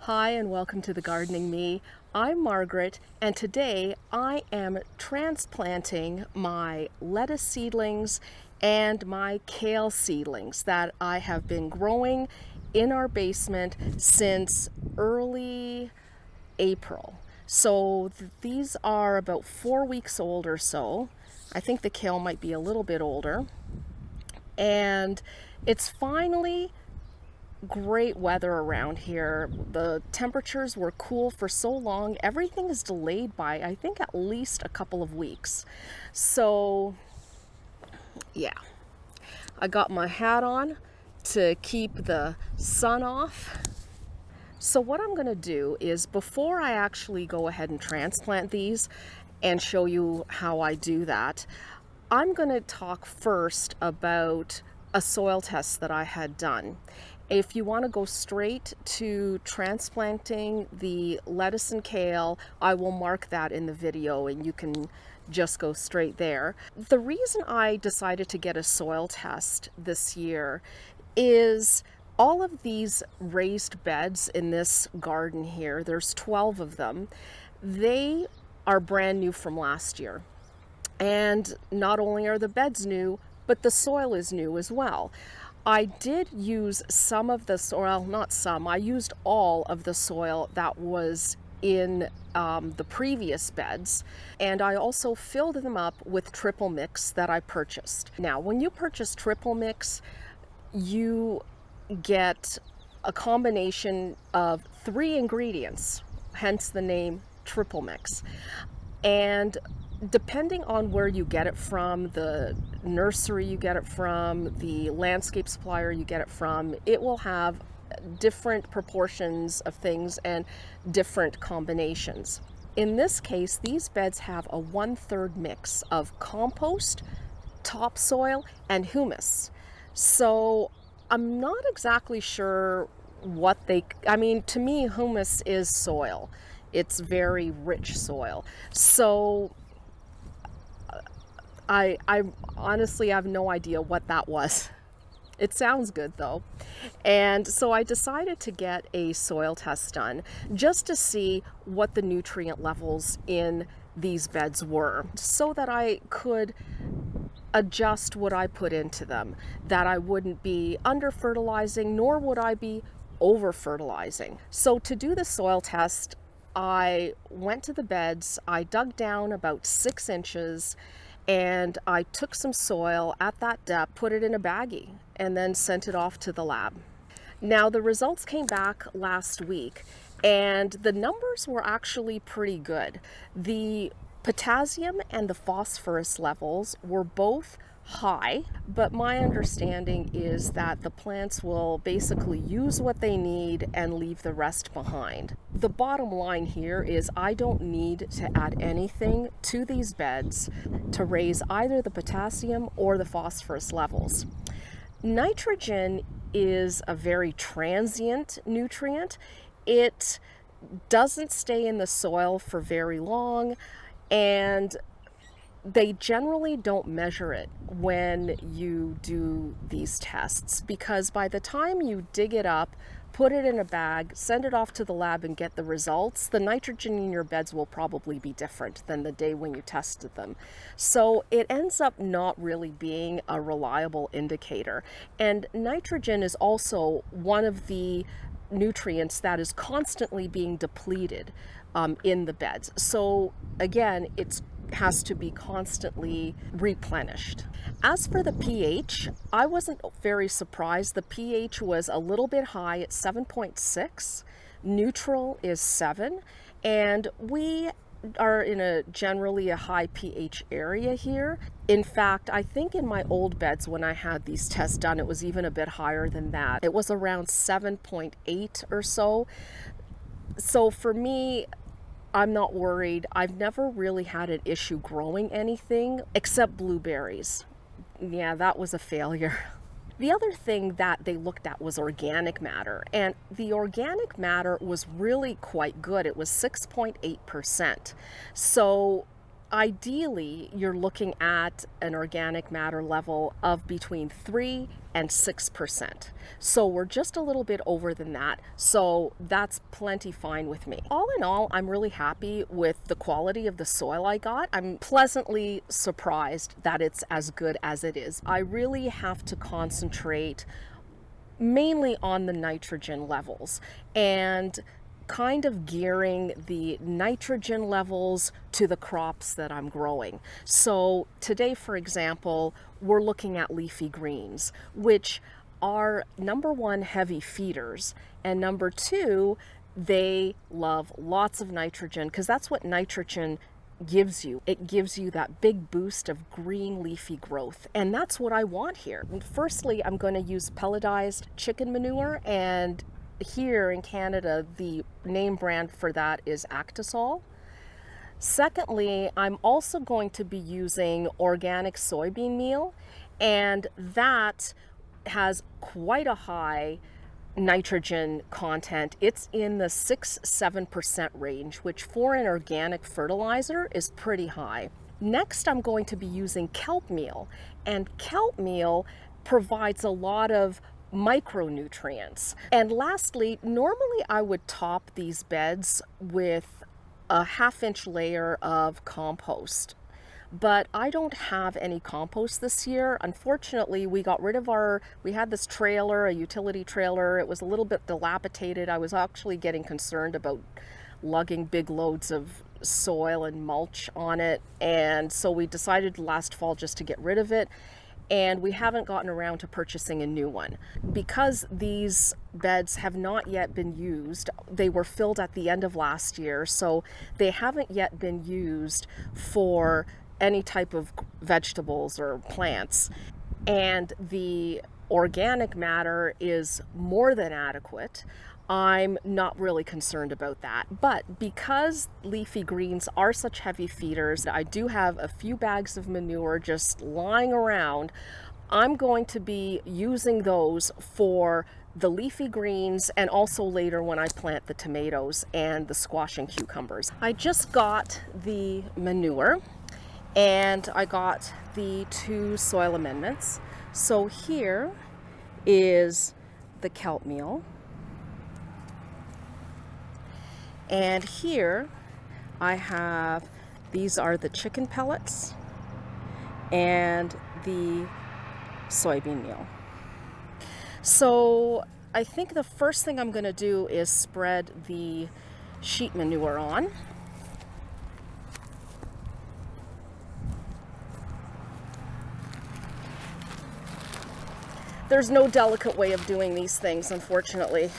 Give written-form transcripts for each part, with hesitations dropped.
Hi and welcome to the Gardening Me. I'm Margaret and today I am transplanting my lettuce seedlings and my kale seedlings that I have been growing in our basement since early April. So these are about 4 weeks old or so. I think the kale might be a little bit older. And it's finally great weather around here. The temperatures were cool for so long. Everything is delayed by, I think, at least a couple of weeks. So, yeah, I got my hat on to keep the sun off. So what I'm going to do is, before I actually go ahead and transplant these and show you how I do that, I'm going to talk first about a soil test that I had done. If you want to go straight to transplanting the lettuce and kale, I will mark that in the video and you can just go straight there. The reason I decided to get a soil test this year is all of these raised beds in this garden here, there's 12 of them, they are brand new from last year. And not only are the beds new, but the soil is new as well. I did use some of the soil, not some, I used all of the soil that was in the previous beds, and I also filled them up with triple mix that I purchased. Now, when you purchase triple mix, you get a combination of 3 ingredients, hence the name triple mix. And depending on where you get it from, the nursery you get it from, the landscape supplier you get it from, it will have different proportions of things and different combinations. In this case, these beds have a 1/3 mix of compost, topsoil, and humus. So I'm not exactly sure what to me, humus is soil. It's very rich soil. So I honestly have no idea what that was. It sounds good though. And so I decided to get a soil test done just to see what the nutrient levels in these beds were, so that I could adjust what I put into them, that I wouldn't be under fertilizing, nor would I be over fertilizing. So to do the soil test, I went to the beds, I dug down about 6 inches, and I took some soil at that depth, put it in a baggie, and then sent it off to the lab. Now the results came back last week, and the numbers were actually pretty good. The potassium and the phosphorus levels were both high, but my understanding is that the plants will basically use what they need and leave the rest behind. The bottom line here is I don't need to add anything to these beds to raise either the potassium or the phosphorus levels. Nitrogen is a very transient nutrient. It doesn't stay in the soil for very long, and they generally don't measure it when you do these tests, because by the time you dig it up, put it in a bag, send it off to the lab and get the results, the nitrogen in your beds will probably be different than the day when you tested them. So it ends up not really being a reliable indicator. And nitrogen is also one of the nutrients that is constantly being depleted in the beds. So again, it has to be constantly replenished. As for the pH, I wasn't very surprised. The pH was a little bit high at 7.6. Neutral is 7, and we are in generally a high pH area here. In fact, I think in my old beds when I had these tests done, it was even a bit higher than that. It was around 7.8 or so. So for me, I'm not worried. I've never really had an issue growing anything except blueberries. Yeah, that was a failure. The other thing that they looked at was organic matter, and the organic matter was really quite good. It was 6.8%. So ideally, you're looking at an organic matter level of between 3 and 6%. So we're just a little bit over than that. So that's plenty fine with me. All in all, I'm really happy with the quality of the soil I got. I'm pleasantly surprised that it's as good as it is. I really have to concentrate mainly on the nitrogen levels and kind of gearing the nitrogen levels to the crops that I'm growing. So today, for example, we're looking at leafy greens, which are number one, heavy feeders, and number two, they love lots of nitrogen, because that's what nitrogen gives you. It gives you that big boost of green leafy growth, and that's what I want here. Firstly, I'm going to use pelletized chicken manure, and here in Canada, the name brand for that is Actisol. Secondly, I'm also going to be using organic soybean meal, and that has quite a high nitrogen content. It's in the 6-7% range, which for an organic fertilizer is pretty high. Next, I'm going to be using kelp meal, and kelp meal provides a lot of micronutrients. And lastly, normally I would top these beds with a 1/2-inch layer of compost, but I don't have any compost this year. Unfortunately, we got rid of we had this trailer, a utility trailer. It was a little bit dilapidated. I was actually getting concerned about lugging big loads of soil and mulch on it, and so we decided last fall just to get rid of it. And we haven't gotten around to purchasing a new one. Because these beds have not yet been used, they were filled at the end of last year, so they haven't yet been used for any type of vegetables or plants. And the organic matter is more than adequate. I'm not really concerned about that. But because leafy greens are such heavy feeders, I do have a few bags of manure just lying around. I'm going to be using those for the leafy greens, and also later when I plant the tomatoes and the squash and cucumbers. I just got the manure, and I got the 2 soil amendments. So here is the kelp meal. And here I have, these are the chicken pellets and the soybean meal. So I think the first thing I'm going to do is spread the sheep manure on. There's no delicate way of doing these things, unfortunately.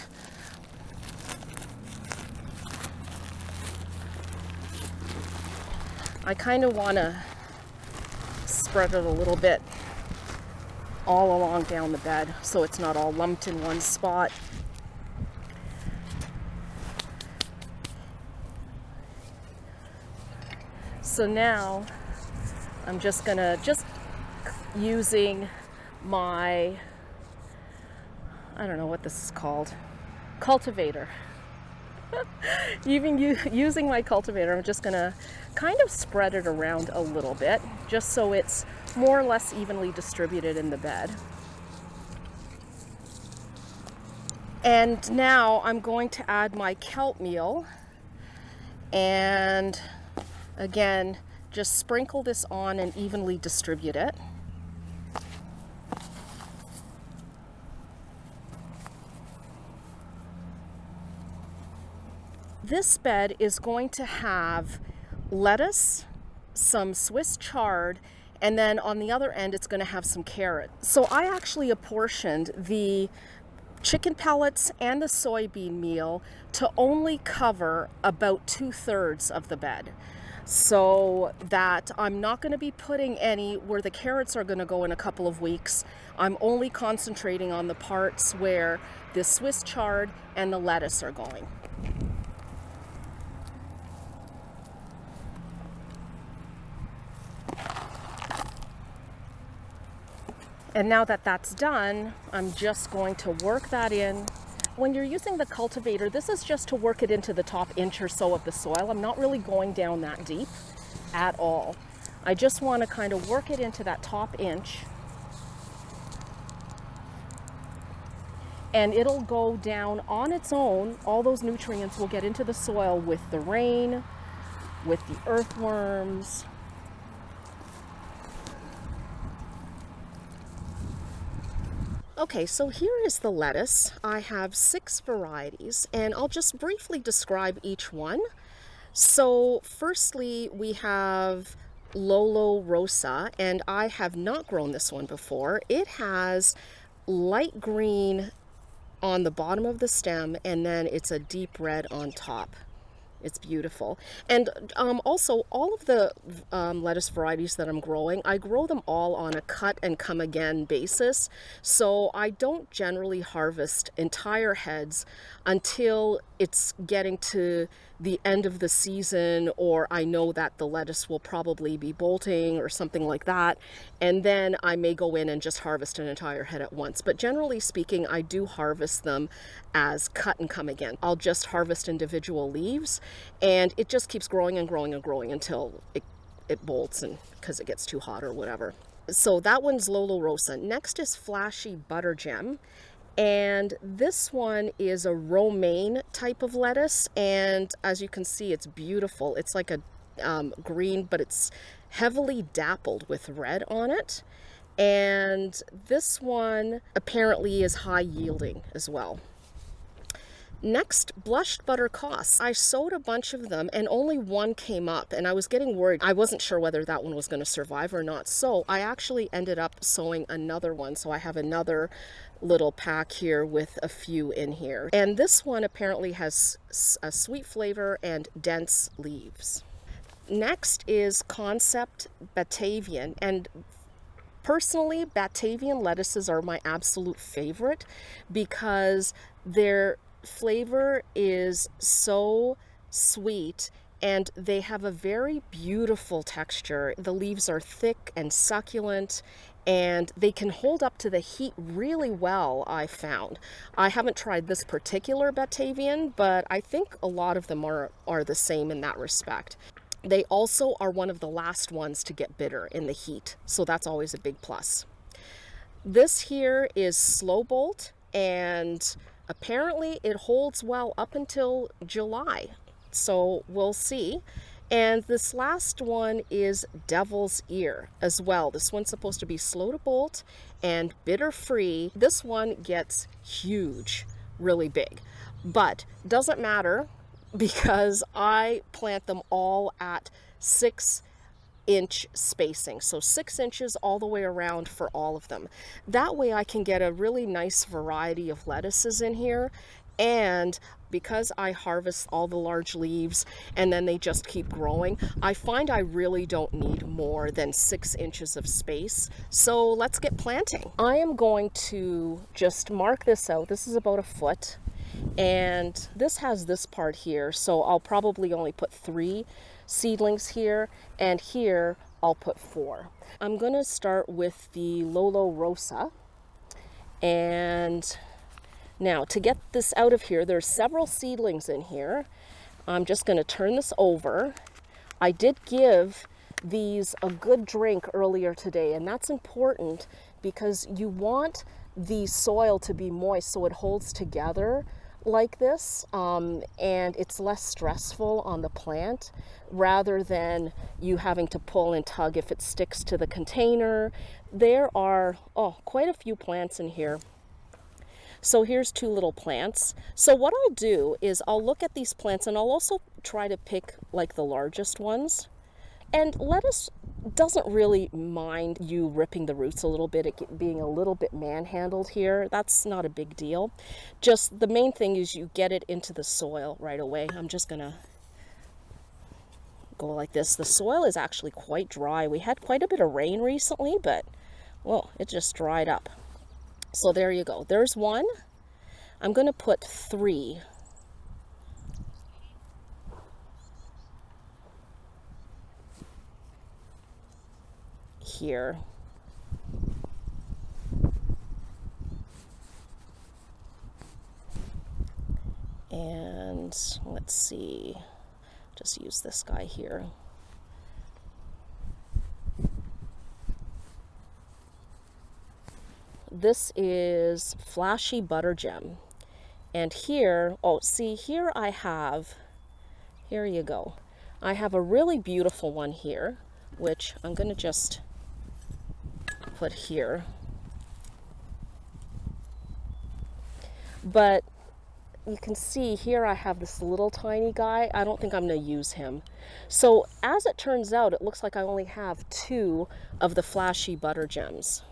I kind of want to spread it a little bit all along down the bed so it's not all lumped in one spot. So now I'm just using my, I don't know what this is called, cultivator. Even using my cultivator, I'm just gonna kind of spread it around a little bit, just so it's more or less evenly distributed in the bed. And now I'm going to add my kelp meal, and again, just sprinkle this on and evenly distribute it. This bed is going to have lettuce, some Swiss chard, and then on the other end it's going to have some carrot. So I actually apportioned the chicken pellets and the soybean meal to only cover about 2/3 of the bed, so that I'm not going to be putting any where the carrots are going to go in a couple of weeks. I'm only concentrating on the parts where the Swiss chard and the lettuce are going. And now that that's done, I'm just going to work that in. When you're using the cultivator, this is just to work it into the top inch or so of the soil. I'm not really going down that deep. at all. I just want to kind of work it into that top inch, and it'll go down on its own. All those nutrients will get into the soil with the rain, with the earthworms. Okay, so here is the lettuce. I have 6 varieties, and I'll just briefly describe each one. So firstly, we have Lollo Rossa, and I have not grown this one before. It has light green on the bottom of the stem, and then it's a deep red on top. It's beautiful. And also, all of the lettuce varieties that I'm growing, I grow them all on a cut and come again basis. So I don't generally harvest entire heads until it's getting to the end of the season, or I know that the lettuce will probably be bolting or something like that. And then I may go in and just harvest an entire head at once. But generally speaking, I do harvest them as cut and come again. I'll just harvest individual leaves, and it just keeps growing and growing and growing until it bolts, and because it gets too hot or whatever. So that one's Lollo Rossa. Next is Flashy Butter Gem. And this one is a romaine type of lettuce, and as you can see, it's beautiful. It's like a green, but it's heavily dappled with red on it. And this one apparently is high yielding as well. Next, Blushed Butter Costs. I sowed a bunch of them and only one came up, and I was getting worried. I wasn't sure whether that one was going to survive or not. So I actually ended up sowing another one. So I have another little pack here with a few in here. And this one apparently has a sweet flavor and dense leaves. Next is Concept Batavian, and personally, Batavian lettuces are my absolute favorite because their flavor is so sweet and they have a very beautiful texture. The leaves are thick and succulent, and they can hold up to the heat really well, I found. I haven't tried this particular Batavian, but I think a lot of them are the same in that respect. They also are one of the last ones to get bitter in the heat, so that's always a big plus. This here is Slobolt, and apparently it holds well up until July, so we'll see. And this last one is Devil's Ear as well. This one's supposed to be slow to bolt and bitter free. This one gets huge, really big, but doesn't matter because I plant them all at 6-inch spacing. So 6 inches all the way around for all of them. That way I can get a really nice variety of lettuces in here. And because I harvest all the large leaves and then they just keep growing, I find I really don't need more than 6 inches of space. So let's get planting. I am going to just mark this out. This is about 1 foot. And this has this part here, so I'll probably only put 3 seedlings here, and here I'll put 4. I'm going to start with the Lollo Rossa, and now to get this out of here, there's several seedlings in here. I'm just going to turn this over. I did give these a good drink earlier today, and that's important because you want the soil to be moist so it holds together like this, and it's less stressful on the plant rather than you having to pull and tug if it sticks to the container. There are quite a few plants in here. So here's 2 little plants. So what I'll do is I'll look at these plants and I'll also try to pick like the largest ones. And lettuce doesn't really mind you ripping the roots a little bit, it being a little bit manhandled here. That's not a big deal. Just the main thing is you get it into the soil right away. I'm just gonna go like this. The soil is actually quite dry. We had quite a bit of rain recently, but well, it just dried up. So there you go. There's 1. I'm gonna put 3. Here. And let's see, just use this guy here. this is Flashy Butter Gem. And here, oh, see, here I have, here you go. I have a really beautiful one here, which I'm going to just put here. But you can see here I have this little tiny guy. I don't think I'm going to use him. So as it turns out, it looks like I only have 2 of the Flashy Butter Gems.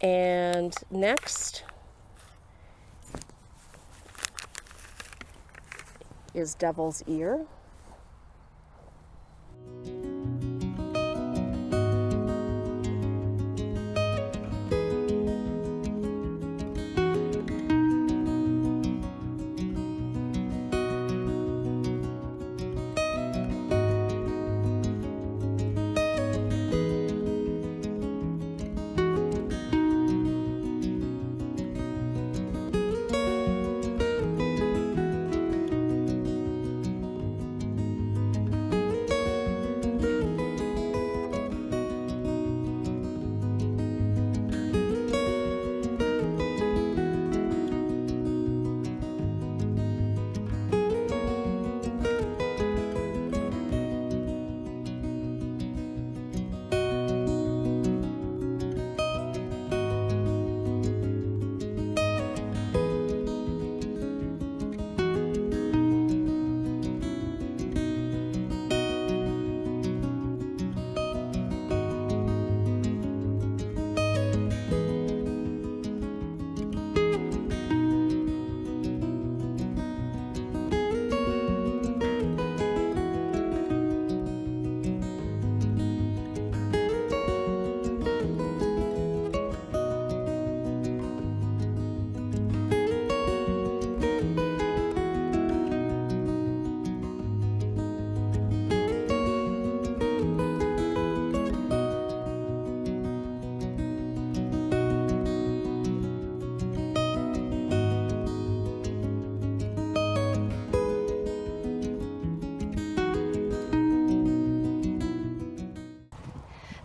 And next is Devil's Ear.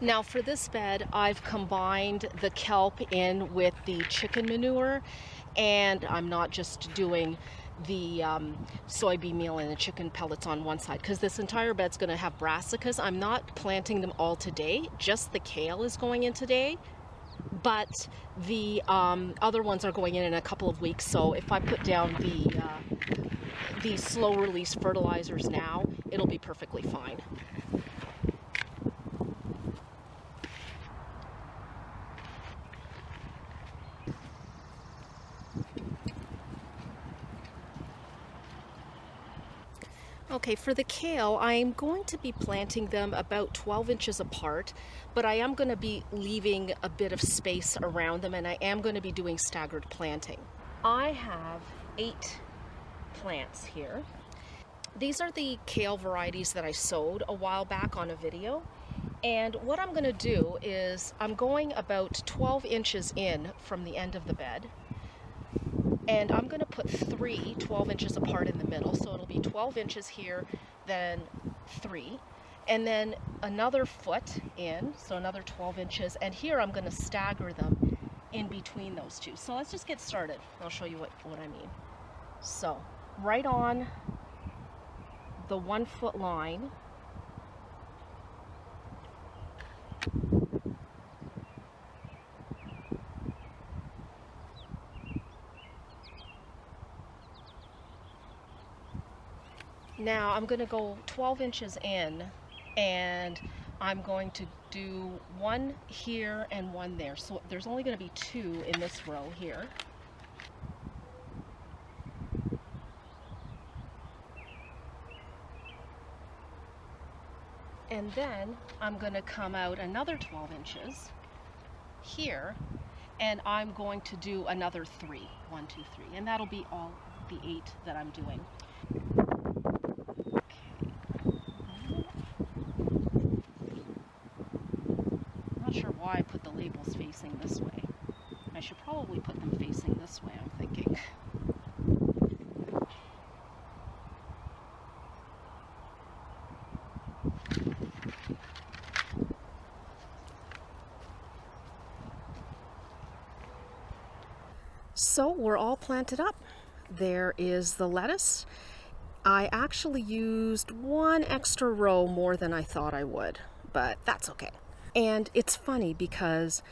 Now for this bed, I've combined the kelp in with the chicken manure, and I'm not just doing the soybean meal and the chicken pellets on one side, because this entire bed's going to have brassicas. I'm not planting them all today, just the kale is going in today, but the other ones are going in a couple of weeks. So if I put down the slow release fertilizers now, it'll be perfectly fine. Okay, for the kale, I'm going to be planting them about 12 inches apart, but I am going to be leaving a bit of space around them, and I am going to be doing staggered planting. I have 8 plants here. These are the kale varieties that I sowed a while back on a video. And what I'm going to do is I'm going about 12 inches in from the end of the bed. And I'm going to put 3 12 inches apart in the middle, so it'll be 12 inches here, then 3, and then another foot in, so another 12 inches, and here I'm going to stagger them in between those two. So let's just get started. I'll show you what I mean. So right on the 1 foot line, now I'm going to go 12 inches in, and I'm going to do 1 here and 1 there. So there's only going to be 2 in this row here. And then I'm going to come out another 12 inches here, and I'm going to do another 3. 1, 2, 3. And that'll be all the 8 that I'm doing. Why I put the labels facing this way. I should probably put them facing this way, I'm thinking. So we're all planted up. There is the lettuce. I actually used one extra row more than I thought I would, but that's okay. And it's funny because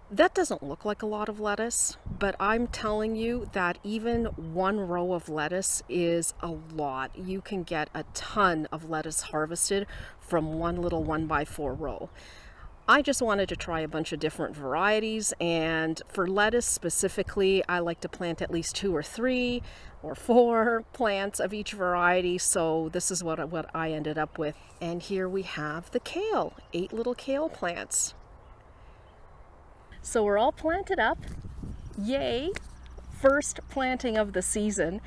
that doesn't look like a lot of lettuce, but I'm telling you that even one row of lettuce is a lot. You can get a ton of lettuce harvested from one little 1x4 row. I just wanted to try a bunch of different varieties, and for lettuce specifically, I like to plant at least 2 or 3 or 4 plants of each variety, so this is what I ended up with. And here we have the kale, 8 little kale plants. So we're all planted up. Yay! First planting of the season.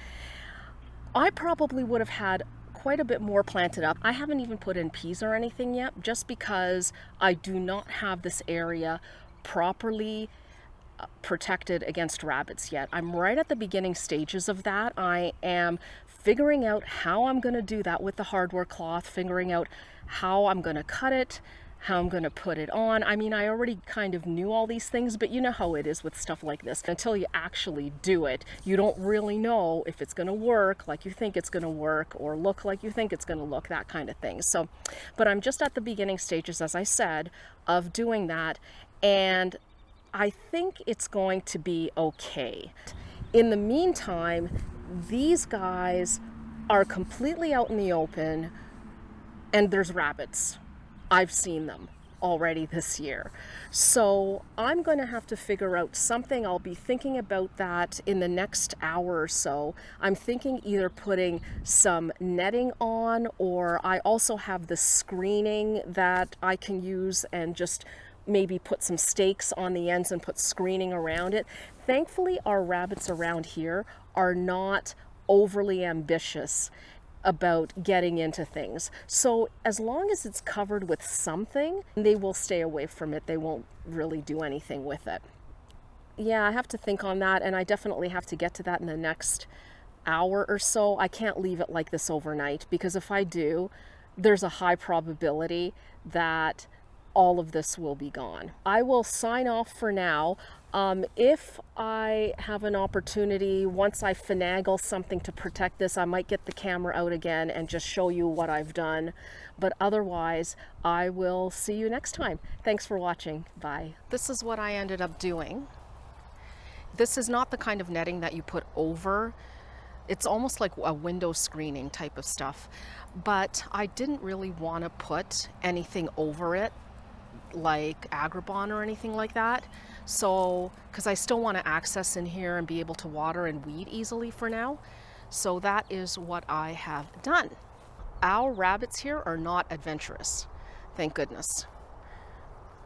I probably would have had quite a bit more planted up. I haven't even put in peas or anything yet, just because I do not have this area properly protected against rabbits yet. I'm right at the beginning stages of that. I am figuring out how I'm going to do that with the hardware cloth, figuring out how I'm going to cut it, how I'm going to put it on. I mean, I already kind of knew all these things, but you know how it is with stuff like this. Until you actually do it, you don't really know if it's going to work like you think it's going to work or look like you think it's going to look, that kind of thing. So, but I'm just at the beginning stages, as I said, of doing that, and I think it's going to be okay. In the meantime, these guys are completely out in the open, and there's rabbits. I've seen them already this year. So I'm going to have to figure out something. I'll be thinking about that in the next hour or so. I'm thinking either putting some netting on, or I also have the screening that I can use and just maybe put some stakes on the ends and put screening around it. Thankfully, our rabbits around here are not overly ambitious about getting into things. So as long as it's covered with something, they will stay away from it. They won't really do anything with it. Yeah, I have to think on that, and I definitely have to get to that in the next hour or so. I can't leave it like this overnight, because if I do, there's a high probability that all of this will be gone. I will sign off for now. If I have an opportunity, once I finagle something to protect this, I might get the camera out again and just show you what I've done. But otherwise, I will see you next time. Thanks for watching. Bye. This is what I ended up doing. This is not the kind of netting that you put over. It's almost like a window screening type of stuff. But I didn't really want to put anything over it, like Agribon or anything like that. So, because I still want to access in here and be able to water and weed easily for now. So that is what I have done. Our rabbits here are not adventurous, thank goodness.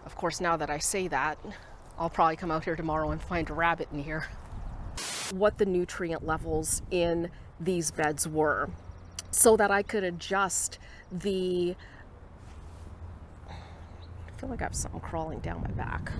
Of course, now that I say that, I'll probably come out here tomorrow and find a rabbit in here. What the nutrient levels in these beds were, so that I could adjust the, I feel like I have something crawling down my back.